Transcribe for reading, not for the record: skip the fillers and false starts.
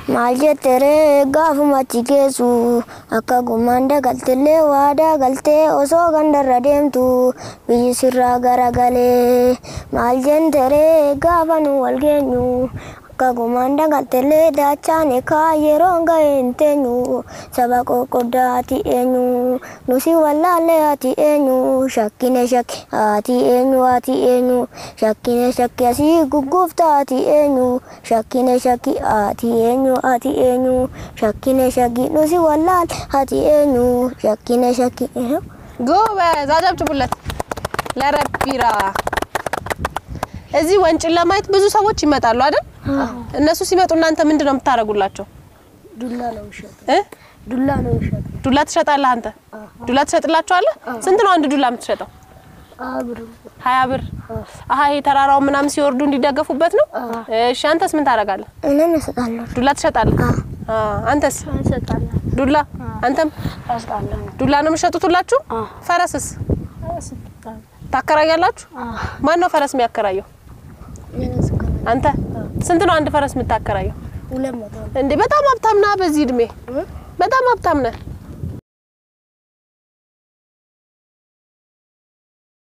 Maljetere gafumati kesu akka gumanda galtele wada galte oso gandara demtu bijisirra garagale maljentere gafanu walgenyu akka gumanda galtele dachane ka yeronga entenyu sabako kodati enyu nusi wallale ati enyu shakkine shakki ati enyu shakkine shakki asi gugufta ati enyu shakkine shakki ati enyu shakkine shakki nusi wallal ati enyu shakkine shakki ጎበዝ አጨብጭቡለት ለረቢራ እዚህ ወንጭን ለማየት ብዙ ሰዎች ይመጣሉ አይደል እነሱ ሲመጡ እናንተ ምንድነው የምታረጉላቸው ዱላ ነው ይሸጥ ዱላ ትሸጣለህ አንተ ዱላ ትሸጥላቸዋለህ ስንት ነው አንድ ዱላ የምትሸጠው 20 ብር ይሄ ተራራው ምናም ሲወርዱ እንዲደገፉበት ነው እሺ አንተስ ምን ታረጋለህ እኔም እሰጣለሁ ዱላ ትሸጣለህ አንተስ እሰጣለሁ ዱላ አንተም እሰጣለሁ ዱላ ነው የምትሸጡላችሁ ፈረስስ ታከራያላችሁ ማን ነው ፈረስ የሚያከራየው አንተ ስንት ነው አንድ ፈረስ የምታከራየው 200 እንዴ በጣም ሀብታም ነህ በዚህ እድሜ በጣም ሀብታም ነህ